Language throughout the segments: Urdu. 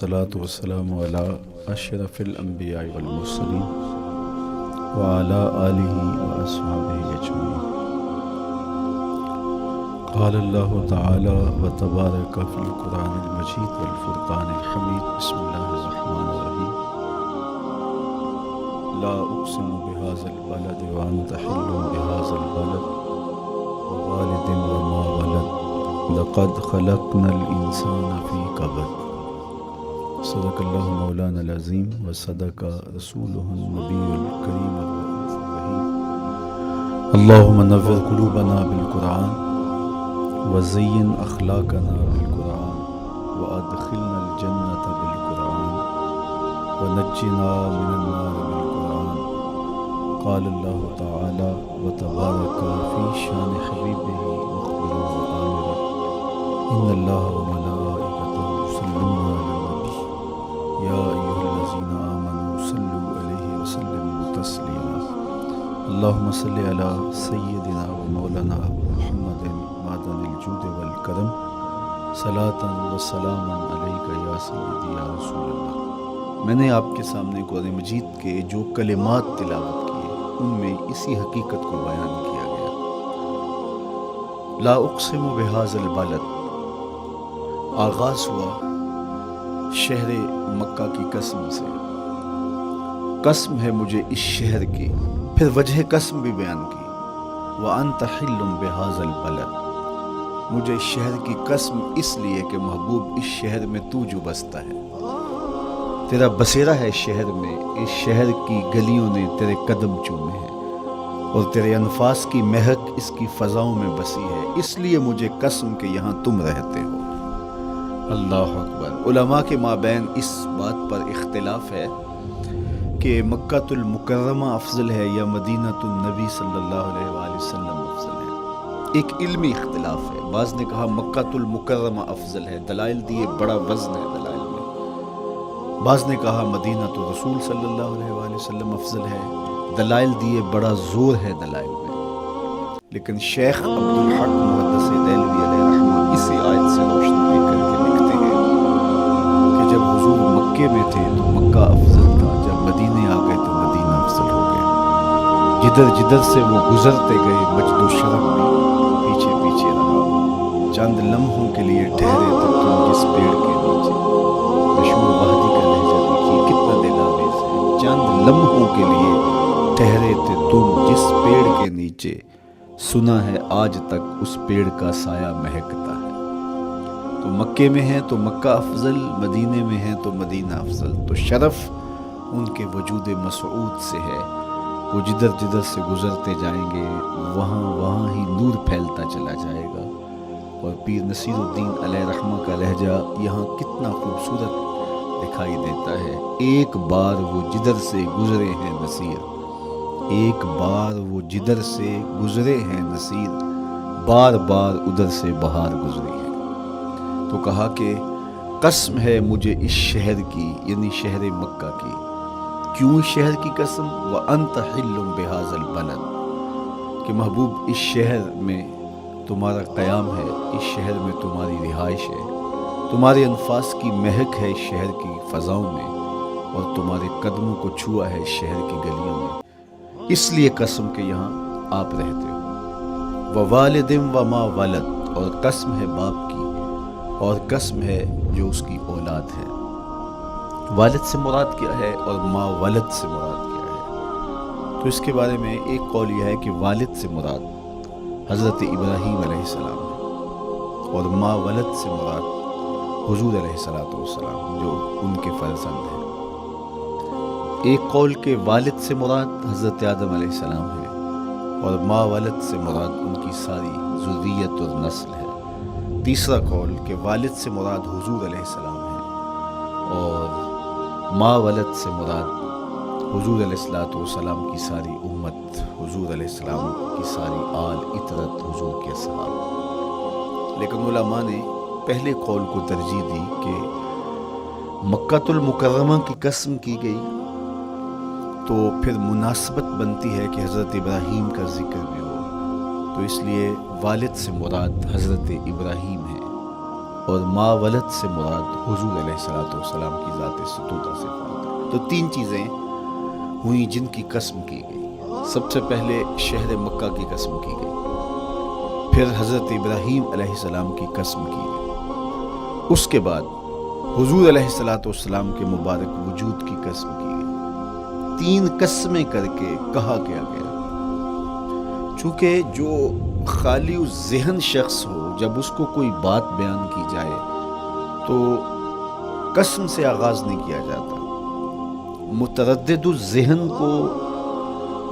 الصلاة والسلام على أشرف الأنبياء والمرسلين وعلى آله وأصحابه أجمعين. قال الله تعالى وتبارك في القرآن المجيد والفرقان الحميد. بسم الله الرحمن الرحيم. لا أقسم بهذا البلد وأنت حل بهذا البلد ووالد وما ولد لقد خلقنا الإنسان في كبد. صدق اللہ مولانا العظیم وصدق رسولہ النبی الکریم الرؤوف الرحیم. اللہم نور قلوبنا بالقرآن وزین اخلاقنا بالقرآن وادخلنا الجنة بالقرآن ونجنا من النار بالقرآن. قال اللہ تعالی وتبارک فی شان حبیبہ مخبرا وآمرا ان اللہ وملائکتہ یصلون علی یا ایھا الذین آمنوا صلوا علیہ وسلموا تسلیما. اللہم صل علی سیدنا و مولانا محمد معدن الجود والکرم صلاۃ و سلاما علیک یا سیدی یا رسول اللہ. میں نے آپ کے سامنے قرآن مجید کے جو کلمات تلاوت کیے ان میں اسی حقیقت کو بیان کیا گیا. لا اقسم بہذا البلد، آغاز ہوا شہر مکہ کی قسم سے. قسم ہے مجھے اس شہر کی، پھر وجہ قسم بھی بیان کی. وَأَنْتَ حِلٌّ بِهَذَا الْبَلَدِ، مجھے اس شہر کی قسم اس لیے کہ محبوب اس شہر میں تو جو بستا ہے، تیرا بسیرا ہے اس شہر میں. اس شہر کی گلیوں نے تیرے قدم چومے ہیں اور تیرے انفاس کی مہک اس کی فضاؤں میں بسی ہے، اس لیے مجھے قسم کہ یہاں تم رہتے ہو. اللہ اکبر. علماء کے مابین اس بات پر اختلاف ہے کہ مکۃ المکرمہ افضل ہے یا مدینہ النبی صلی اللہ علیہ وآلہ وسلم افضل ہے. ایک علمی اختلاف ہے. بعض نے کہا مکۃ المکرمہ افضل ہے، دلائل دیے، بڑا وزن ہے دلائل میں. بعض نے کہا مدینہ الرسول صلی اللہ علیہ وآلہ وسلم افضل ہے، دلائل دیے، بڑا زور ہے دلائل میں. لیکن شیخ عبدالحق محدث دہلوی علیہ رحمہ اسی آیت سے روشنی لے کر کے لکھتے ہیں کہ جب حضور مکے میں تھے تو مکہ افضل تھا، جب مدینے آ گئے تو مدینہ افضل ہو گیا. جدھر جدھر سے وہ گزرتے گئے مجد و شرف بھی پیچھے پیچھے رہا. چند لمحوں کے لیے ٹھہرے تھے تم جس پیڑ کے نیچے. مشہور وحدی کا لہجہ دیکھیے کتنا دلاویز ہے. چند لمحوں کے لیے ٹھہرے تھے تم جس پیڑ کے نیچے، سنا ہے آج تک اس پیڑ کا سایہ مہکتا ہے. تو مکے میں ہیں تو مکہ افضل، مدینے میں ہیں تو مدینہ افضل. تو شرف ان کے وجود مسعود سے ہے. وہ جدھر جدھر سے گزرتے جائیں گے وہاں ہی نور پھیلتا چلا جائے گا. اور پیر نصیر الدین علیہ رحمہ کا لہجہ یہاں کتنا خوبصورت دکھائی دیتا ہے. ایک بار وہ جدھر سے گزرے ہیں نصیر، ایک بار وہ جدھر سے گزرے ہیں نصیر، بار بار ادھر سے بہار گزری ہے. تو کہا کہ قسم ہے مجھے اس شہر کی، یعنی شہر مکہ کی. کیوں شہر کی قسم؟ وَأَنْتَ حِلٌّ بِهَذَا الْبَلَدِ، کہ محبوب اس شہر میں تمہارا قیام ہے، اس شہر میں تمہاری رہائش ہے، تمہارے انفاس کی مہک ہے اس شہر کی فضاؤں میں، اور تمہارے قدموں کو چھوا ہے اس شہر کی گلیوں میں، اس لیے قسم کہ یہاں آپ رہتے ہو. وَوَالِدٍ وَمَا وَلَدَ، اور قسم ہے باپ کی، اور قسم ہے جو اس کی اولاد ہے. والد سے مراد کیا ہے اور ماں ولد سے مراد کیا ہے؟ تو اس کے بارے میں ایک قول یہ ہے کہ والد سے مراد حضرت ابراہیم علیہ السلام ہے، اور ماں ولد سے مراد حضور علیہ السلام جو ان کے فرزند ہیں. ایک قول کہ والد سے مراد حضرت آدم علیہ السلام ہے، اور ماں ولد سے مراد ان کی ساری ذریت اور نسل ہے. تیسرا قول کہ والد سے مراد حضور علیہ السلام ہے، اور ماں ولد سے مراد حضور علیہ السلام کی ساری امت، حضور علیہ السلام کی ساری آل اطرت، حضور کے اصحاب. لیکن علماء نے پہلے قول کو ترجیح دی کہ مکۃ المکرمہ کی قسم کی گئی تو پھر مناسبت بنتی ہے کہ حضرت ابراہیم کا ذکر بھی ہو. تو اس لیے والد سے مراد حضرت ابراہیم ہے اور ما ولد سے مراد حضور علیہ الصلوۃ والسلام کی ذات ستودہ صفات ہے۔ تو تین چیزیں ہوئیں جن کی قسم کی گئی۔ سب سے پہلے شہر مکہ کی قسم کی گئی، پھر حضرت ابراہیم علیہ السلام کی قسم کی گئی، اس کے بعد حضور علیہ الصلوۃ والسلام کے مبارک وجود کی قسم کی گئی۔ تین قسمیں کر کے کہا کیا گیا، چونکہ جو خالی ذہن شخص ہو، جب اس کو کوئی بات بیان کی جائے تو قسم سے آغاز نہیں کیا جاتا۔ متردد الذہن کو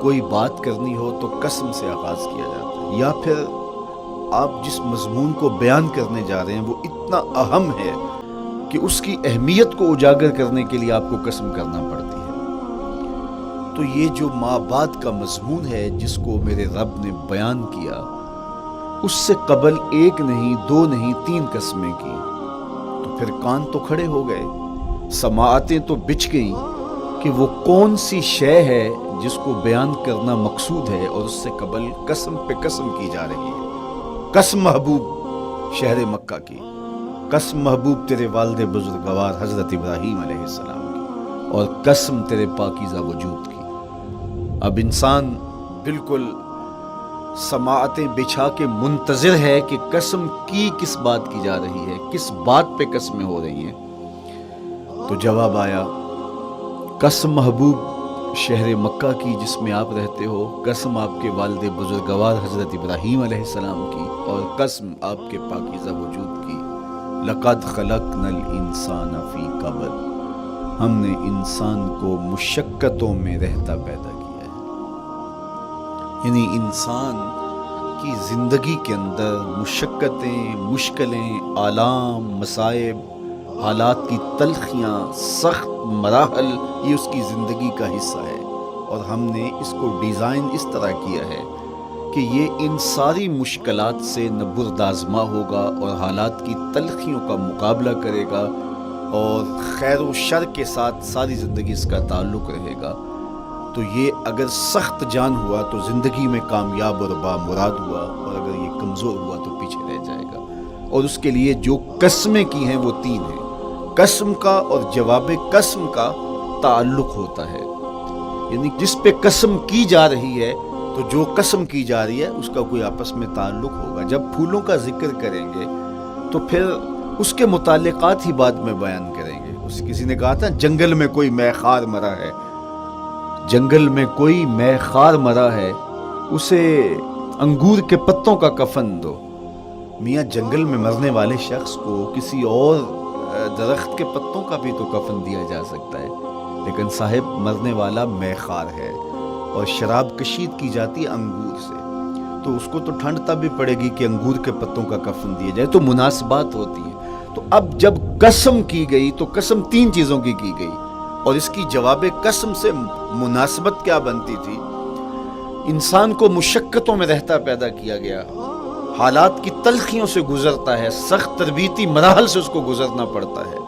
کوئی بات کرنی ہو تو قسم سے آغاز کیا جاتا ہے، یا پھر آپ جس مضمون کو بیان کرنے جا رہے ہیں وہ اتنا اہم ہے کہ اس کی اہمیت کو اجاگر کرنے کے لیے آپ کو قسم کرنا پڑتی ہے۔ تو یہ جو ماں بعد کا مضمون ہے جس کو میرے رب نے بیان کیا، اس سے قبل ایک نہیں، دو نہیں، تین قسمیں کی، تو پھر کان تو کھڑے ہو گئے، سماعتیں تو بچھ گئیں کہ وہ کون سی شے ہے جس کو بیان کرنا مقصود ہے، اور اس سے قبل قسم پہ قسم کی جا رہی ہے۔ قسم محبوب شہر مکہ کی، قسم محبوب تیرے والد بزرگوار حضرت ابراہیم علیہ السلام کی، اور قسم تیرے پاکیزہ وجود کی۔ اب انسان بالکل سماعتیں بچھا کے منتظر ہے کہ قسم کی کس بات کی جا رہی ہے، کس بات پہ قسمیں ہو رہی ہیں۔ تو جواب آیا، قسم محبوب شہر مکہ کی جس میں آپ رہتے ہو، قسم آپ کے والد بزرگوار حضرت ابراہیم علیہ السلام کی، اور قسم آپ کے پاکیزہ وجود کی۔ لقد خلقنا الانسان فی کبد، ہم نے انسان کو مشقتوں میں رہتا پیدا کیا ہے۔ یعنی انسان کی زندگی کے اندر مشقتیں، مشکلیں، آلام، مصائب، حالات کی تلخیاں، سخت مراحل، یہ اس کی زندگی کا حصہ ہے، اور ہم نے اس کو ڈیزائن اس طرح کیا ہے کہ یہ ان ساری مشکلات سے نہ بردآزما ہوگا، اور حالات کی تلخیوں کا مقابلہ کرے گا، اور خیر و شر کے ساتھ ساری زندگی اس کا تعلق رہے گا۔ تو یہ اگر سخت جان ہوا تو زندگی میں کامیاب اور بامراد ہوا، اور اگر یہ کمزور ہوا تو پیچھے رہ جائے گا۔ اور اس کے لیے جو قسمیں کی ہیں وہ تین ہیں۔ قسم کا اور جواب قسم کا تعلق ہوتا ہے، یعنی جس پہ قسم کی جا رہی ہے تو جو قسم کی جا رہی ہے اس کا کوئی آپس میں تعلق ہوگا۔ جب پھولوں کا ذکر کریں گے تو پھر اس کے متعلقات ہی بعد میں بیان کریں گے۔ کسی نے کہا تھا جنگل میں کوئی مے خار مرا ہے، جنگل میں کوئی مے خار مرا ہے، اسے انگور کے پتوں کا کفن دو۔ میاں جنگل میں مرنے والے شخص کو کسی اور درخت کے پتوں کا بھی تو کفن دیا جا سکتا ہے، لیکن صاحب مرنے والا مے خار ہے، اور شراب کشید کی جاتی ہے انگور سے، تو اس کو تو ٹھنڈ تب بھی پڑے گی کہ انگور کے پتوں کا کفن دیا جائے۔ تو مناسبات ہوتی ہیں۔ تو اب جب قسم کی گئی تو قسم تین چیزوں کی گئی، اور اس کی جواب قسم سے مناسبت کیا بنتی تھی؟ انسان کو مشقتوں میں رہتا پیدا کیا گیا، حالات کی تلخیوں سے گزرتا ہے، سخت تربیتی مراحل سے اس کو گزرنا پڑتا ہے۔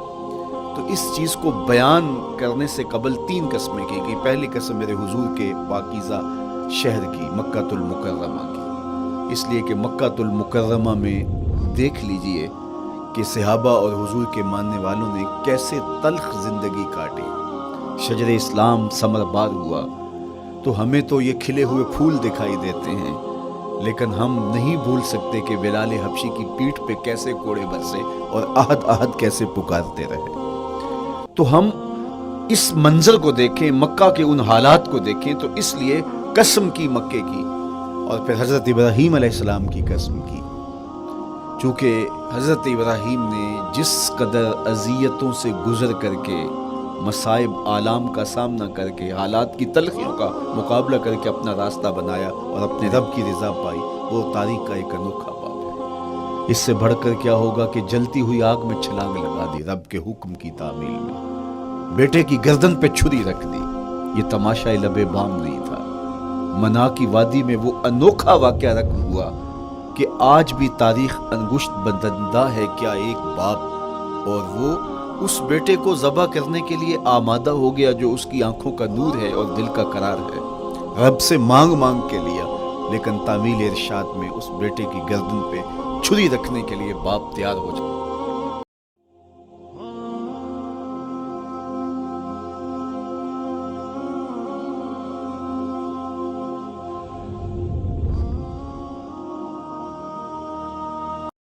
تو اس چیز کو بیان کرنے سے قبل تین قسمیں کی گئی۔ پہلی قسم میرے حضور کے پاکیزہ شہر کی، مکہ المکرمہ کی، اس لیے کہ مکہ المکرمہ میں دیکھ لیجئے کہ صحابہ اور حضور کے ماننے والوں نے کیسے تلخ زندگی کاٹی۔ شجر اسلام ثمر بار ہوا تو ہمیں تو یہ کھلے ہوئے پھول دکھائی دیتے ہیں، لیکن ہم نہیں بھول سکتے کہ بلال حبشی کی پیٹھ پہ کیسے کوڑے برسے اور احد احد کیسے پکارتے رہے۔ تو ہم اس منظر کو دیکھیں، مکہ کے ان حالات کو دیکھیں، تو اس لیے قسم کی مکے کی، اور پھر حضرت ابراہیم علیہ السلام کی قسم کی، چونکہ حضرت ابراہیم نے جس قدر اذیتوں سے گزر کر کے، مصائب آلام کا سامنا کر کے، حالات کی تلخیوں کا مقابلہ کر کے اپنا راستہ بنایا اور اپنے رب کی رضا پائی، وہ تاریخ کا ایک انوکھا باب ہے۔ اس سے بڑھ کر کیا ہوگا کہ جلتی ہوئی آگ میں چھلانگ لگا دی رب کے حکم کی تعمیل میں، بیٹے کی گردن پہ چھری رکھ دی۔ یہ تماشا لب بام نہیں تھا، منا کی وادی میں وہ انوکھا واقعہ رقم ہوا کہ آج بھی تاریخ انگشت بدندہ ہے کیا ایک باپ، اور وہ اس بیٹے کو ذبح کرنے کے لیے آمادہ ہو گیا جو اس کی آنکھوں کا نور ہے اور دل کا قرار ہے، رب سے مانگ مانگ کے لیا، لیکن تعمیل ارشاد میں اس بیٹے کی گردن پہ چھری رکھنے کے لیے باپ تیار ہو جائے۔